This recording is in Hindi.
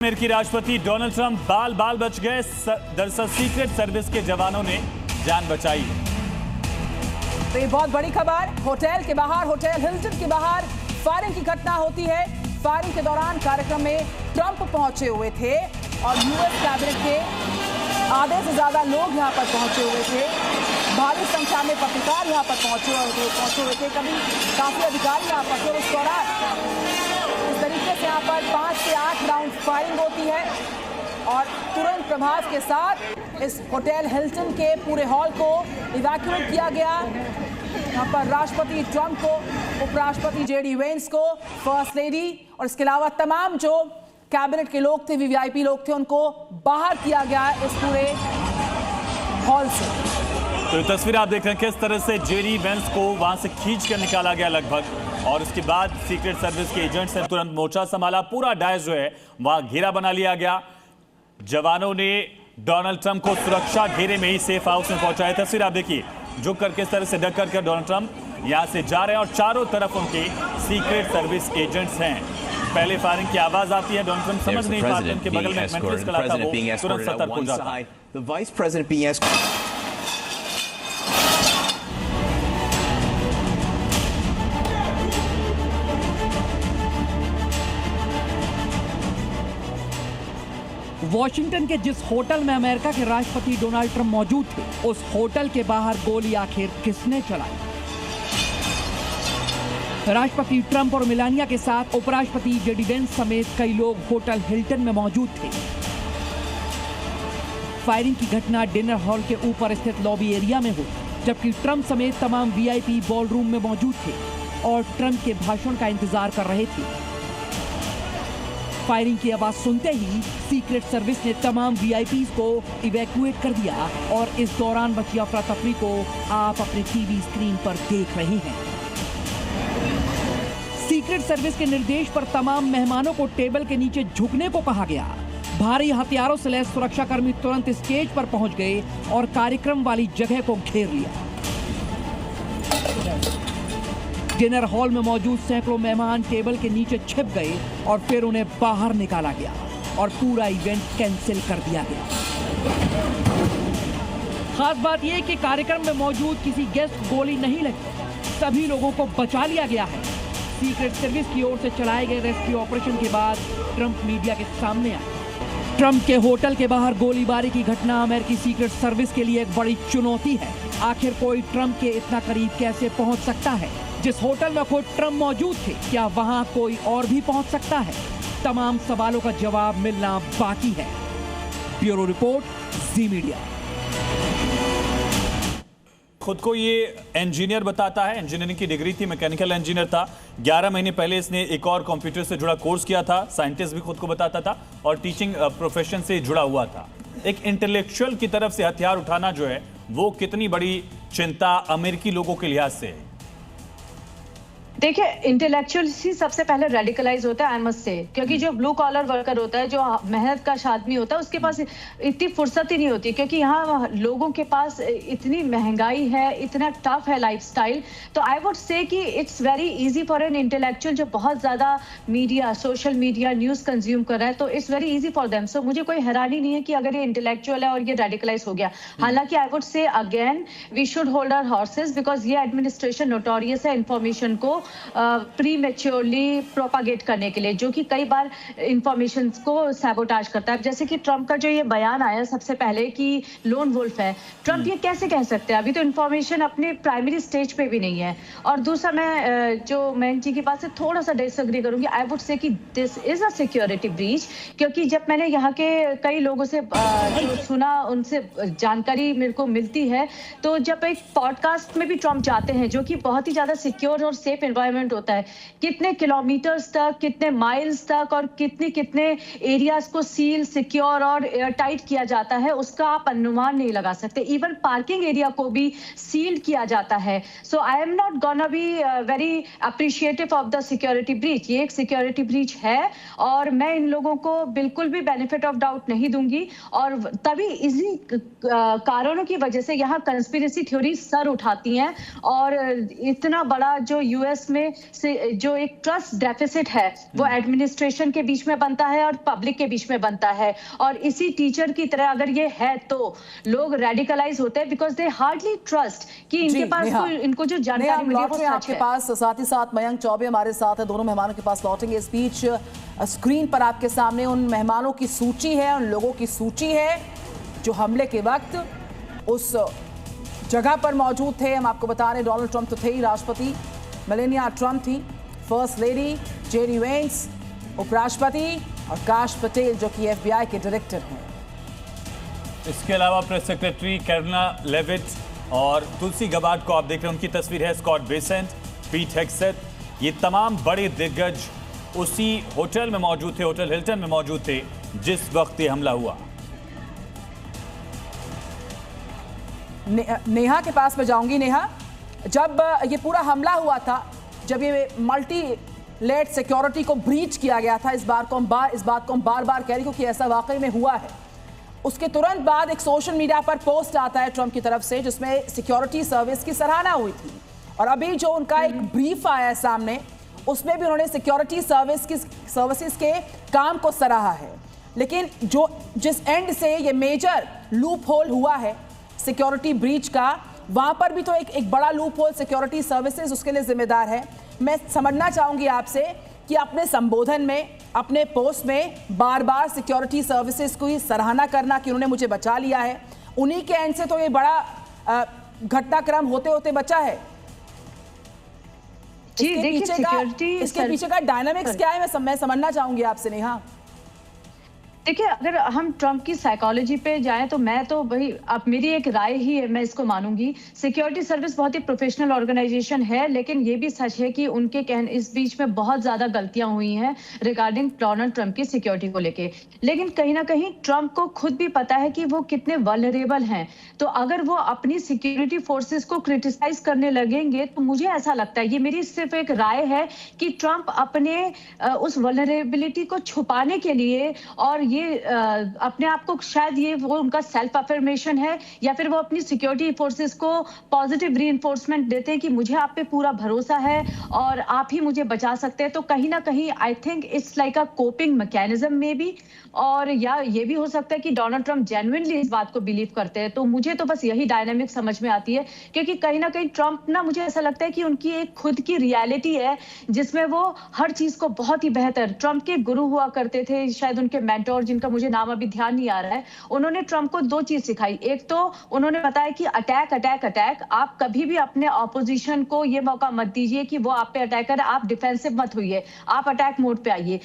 अमेरिकी राष्ट्रपति डोनाल्ड ट्रंप बाल बाल बच गए। दरअसल सीक्रेट सर्विस के जवानों ने जान बचाई। तो ये बहुत बड़ी खबर, होटल के बाहर, होटल हिल्टन के बाहर फायरिंग की घटना होती है। फायरिंग के दौरान कार्यक्रम में ट्रंप पहुंचे हुए थे और यूएस कैबिनेट के आधे से ज्यादा लोग यहां पर पहुंचे हुए थे। भारी संख्या में पत्रकार यहां पर पहुंचे हुए थे। कभी काफी अधिकारी यहां पर थे। उस दौरान इस तरीके से यहाँ पर 5 से 8 राउंड फायरिंग होती है और तुरंत प्रभाव के साथ इस होटल हिल्टन के पूरे हॉल को इवैक्यूएट किया गया। यहाँ पर राष्ट्रपति ट्रंप को, उपराष्ट्रपति जेडी वेंस को, फर्स्ट लेडी और इसके अलावा तमाम जो कैबिनेट के लोग थे, वीवीआईपी लोग थे, उनको बाहर किया गया इस पूरे हॉल से। तो ये तस्वीर आप देख रहे हैं किस तरह से जेडी वेंस को वहां से खींच कर निकाला गया लगभग, और उसके बाद सीक्रेट सर्विस के एजेंट्स ने तुरंत मोर्चा संभाला। पूरा डायस जो है वहां घेरा बना लिया गया। जवानों ने डोनाल्ड ट्रंप को सुरक्षा घेरे में ही सेफ हाउस में पहुंचाया। तस्वीर आप देखिए, झुक कर किस तरह से डक कर डोनाल्ड ट्रंप यहां से जा रहे हैं और चारों तरफ उनके सीक्रेट सर्विस एजेंट्स हैं। पहले फायरिंग की आवाज आती है, डोनाल्ड ट्रंप समझ नहीं पाते, उनके बगल में मेंटलिस्ट खड़ा था, वो तुरंत सतर्क हो जाता है। वॉशिंगटन के जिस होटल में अमेरिका के राष्ट्रपति डोनाल्ड ट्रंप मौजूद थे, उस होटल के बाहर गोली आखिर किसने चलाई? राष्ट्रपति ट्रंप और मेलानिया के साथ उपराष्ट्रपति जेडी वेंस समेत कई लोग होटल हिल्टन में मौजूद थे। फायरिंग की घटना डिनर हॉल के ऊपर स्थित लॉबी एरिया में हुई, जबकि ट्रंप समेत तमाम वीआईपी बॉलरूम में मौजूद थे और ट्रंप के भाषण का इंतजार कर रहे थे। फायरिंग की आवाज सुनते ही सीक्रेट सर्विस ने तमाम वीआईपीज को इवैक्यूएट कर दिया और इस दौरान बची अफरा तफरी को आप अपने टीवी स्क्रीन पर देख रहे हैं। सीक्रेट सर्विस के निर्देश पर तमाम मेहमानों को टेबल के नीचे झुकने को कहा गया। भारी हथियारों से लैस सुरक्षाकर्मी तुरंत स्टेज पर पहुंच गए और कार्यक्रम वाली जगह को घेर लिया। डिनर हॉल में मौजूद सैकड़ों मेहमान टेबल के नीचे छिप गए और फिर उन्हें बाहर निकाला गया और पूरा इवेंट कैंसिल कर दिया गया। खास बात यह कि कार्यक्रम में मौजूद किसी गेस्ट गोली नहीं लगी, सभी लोगों को बचा लिया गया है। सीक्रेट सर्विस की ओर से चलाए गए रेस्क्यू ऑपरेशन के बाद ट्रंप मीडिया के सामने आए। ट्रंप के होटल के बाहर गोलीबारी की घटना अमेरिकी सीक्रेट सर्विस के लिए एक बड़ी चुनौती है। आखिर कोई ट्रंप के इतना करीब कैसे पहुंच सकता है? जिस होटल में खुद ट्रंप मौजूद थे, क्या वहां कोई और भी पहुंच सकता है? तमाम सवालों का जवाब मिलना बाकी है। ब्यूरो रिपोर्ट, जी मीडिया। खुद को ये इंजीनियर बताता है, इंजीनियरिंग की डिग्री थी, मैकेनिकल इंजीनियर था। 11 महीने पहले इसने एक और कंप्यूटर से जुड़ा कोर्स किया था। साइंटिस्ट भी खुद को बताता था और टीचिंग प्रोफेशन से जुड़ा हुआ था। एक इंटेलेक्चुअल की तरफ से हथियार उठाना जो है वो कितनी बड़ी चिंता अमेरिकी लोगों के लिहाज से है? देखिए, इंटेलेक्चुअल ही सबसे पहले रेडिकलाइज होता है, आई मस्ट से, क्योंकि जो ब्लू कॉलर वर्कर होता है, जो मेहनत का आदमी होता है, उसके पास इतनी फुर्सत ही नहीं होती, क्योंकि यहाँ लोगों के पास इतनी महंगाई है, इतना टफ है लाइफस्टाइल। तो आई वुड से कि it's very easy for an intellectual जो बहुत ज्यादा media, social media, news consume कर रहा है, तो it's very easy for them. So मुझे कोई हैरानी नहीं है कि अगर ये इंटेलेक्चुअल है और ये रेडिकलाइज हो गया। हालांकि I would say again we should hold our horses, because ये एडमिनिस्ट्रेशन नोटोरियस है इंफॉर्मेशन को प्रीमेच्योरली प्रोपागेट करने के लिए, जो कि कई बार इंफॉर्मेशन को सैबोटाज करता है। जैसे कि ट्रंप का जो ये बयान आया सबसे पहले कि लोन वुल्फ है, ट्रंप ये कैसे कह सकते हैं? अभी तो इंफॉर्मेशन अपने प्राइमरी स्टेज पे भी नहीं है। और दूसरा, मैं जो मैन जी की बात से थोड़ा सा डिसएग्री करूंगी। आई वुड से कि this is a security breach, क्योंकि जब मैंने यहाँ के कई लोगों से जो सुना, उनसे जानकारी मेरे को मिलती है, तो जब एक पॉडकास्ट में भी ट्रंप जाते हैं, जो कि बहुत ही ज्यादा सिक्योर और सेफ एनवायरनमेंट होता है, कितने किलोमीटर्स तक, कितने माइल्स तक और कितने एरियाज को सील, सिक्योर और एयर टाइट किया जाता है, उसका आप अनुमान नहीं लगा सकते। इवन पार्किंग एरिया को भी सील्ड किया जाता है। So I am not gonna be very appreciative of the security breach. ये एक सिक्योरिटी ब्रीच है और मैं इन लोगों को बिल्कुल भी बेनिफिट ऑफ डाउट नहीं दूंगी। और तभी इसी कारणों की वजह से यहाँ कंस्पिरेसी थ्योरी सर उठाती हैं और इतना बड़ा जो यूएस आपस में से जो एक ट्रस्ट डेफिसिट है वो एडमिनिस्ट्रेशन के बीच में बनता है और पब्लिक के बीच में बनता है। और इसी टीचर की तरह अगर ये है तो लोग रेडिकलाइज होते हैं बिकॉज दे हार्डली ट्रस्ट कि इनके पास इनको जो जानकारी मिली है वो सच आपके है। पास साथ ही साथ मयंक चौबे हमारे साथ है, दोनों मेहमानों के पास लौटेंगे। इस बीच स्क्रीन पर आपके सामने उन मेहमानों की सूची है, उन लोगों की सूची है जो हमले के वक्त उस जगह पर मौजूद थे। हम आपको बता रहे डोनाल्ड ट्रंप तो थे ही, राष्ट्रपति मेलेनिया ट्रंप थी, फर्स्ट लेडी जेडी वेंस, उपराष्ट्रपति और काश पटेल जो कि FBI के डायरेक्टर हैं। इसके अलावा प्रेस सेक्रेटरी कैरोलिना लेविट और तुलसी गबार्ड को आप देख रहे हैं, उनकी तस्वीर है, स्कॉट बेसेंट, पीट हेग्सेथ, ये तमाम बड़े दिग्गज उसी होटल में मौजूद थे, होटल हिल्टन में मौजूद थे जिस वक्त ये हमला हुआ। नेहा के पास मैं जाऊंगी। नेहा, जब ये पूरा हमला हुआ था, जब ये मल्टी लेड सिक्योरिटी को ब्रीच किया गया था, इस बात को हम बार बार कह रही क्योंकि ऐसा वाकई में हुआ है, उसके तुरंत बाद एक सोशल मीडिया पर पोस्ट आता है ट्रंप की तरफ से जिसमें सिक्योरिटी सर्विस की सराहना हुई थी। और अभी जो उनका एक ब्रीफ आया है सामने, उसमें भी उन्होंने सिक्योरिटी सर्विसेज के काम को सराहा है। लेकिन जो जिस एंड से ये मेजर लूप होल हुआ है सिक्योरिटी ब्रीच का, वहां पर भी तो एक बड़ा लूप होल सिक्योरिटी सर्विसेज उसके लिए जिम्मेदार है। मैं समझना चाहूंगी आपसे कि अपने संबोधन में, अपने पोस्ट में बार बार सिक्योरिटी सर्विसेज को ही सराहना करना कि उन्होंने मुझे बचा लिया है, उन्हीं के एंड से तो ये बड़ा घटनाक्रम होते होते बचा है। इसके पीछे का डायनामिक्स क्या है, मैं समझना चाहूंगी आपसे नेहा। देखिए, अगर हम ट्रंप की साइकोलॉजी पे जाएं तो मैं तो भाई, अब मेरी एक राय ही है, मैं इसको मानूंगी। सिक्योरिटी सर्विस बहुत ही प्रोफेशनल ऑर्गेनाइजेशन है, लेकिन ये भी सच है कि उनके कहने इस बीच में बहुत ज्यादा गलतियां हुई हैं रिगार्डिंग डोनाल्ड ट्रंप की सिक्योरिटी को लेके। लेकिन कहीं ना कहीं ट्रंप को खुद भी पता है कि वो कितने वल्नरेबल हैं, तो अगर वो अपनी सिक्योरिटी फोर्सेस को क्रिटिसाइज करने लगेंगे तो मुझे ऐसा लगता है, ये मेरी सिर्फ एक राय है, कि ट्रंप अपने उस वल्नरेबिलिटी को छुपाने के लिए और ये अपने आप को शायद ये वो उनका सेल्फ अफर्मेशन है, या फिर वो अपनी सिक्योरिटी फोर्सेस को पॉजिटिव रीइंफोर्समेंट देते हैं कि मुझे आप पे पूरा भरोसा है और आप ही मुझे बचा सकते हैं। तो कहीं ना कहीं I think it's like a coping mechanism में भी, और या ये भी हो सकता है कि डोनाल्ड ट्रंप जेन्युइनली इस बात को बिलीव करते हैं। तो मुझे तो बस यही डायनामिक समझ में आती है, क्योंकि कहीं ना कहीं ट्रंप ना, मुझे ऐसा लगता है कि उनकी एक खुद की रियलिटी है जिसमें वो हर चीज को बहुत ही बेहतर, ट्रंप के गुरु हुआ करते थे शायद उनके मेंटोर, जिनका मुझे नाम अभी ध्यान नहीं आ रहा है, उन्होंने ट्रंप को दो चीज सिखाई। एक तो उन्होंने बताया कि अटैक अटैक अटैक, आप कभी भी अपने ऑपोजिशन को ये मौका मत दीजिए कि वो आप पे अटैक करे, आप डिफेंसिव मत होइए, आप अटैक मोड पे आइए।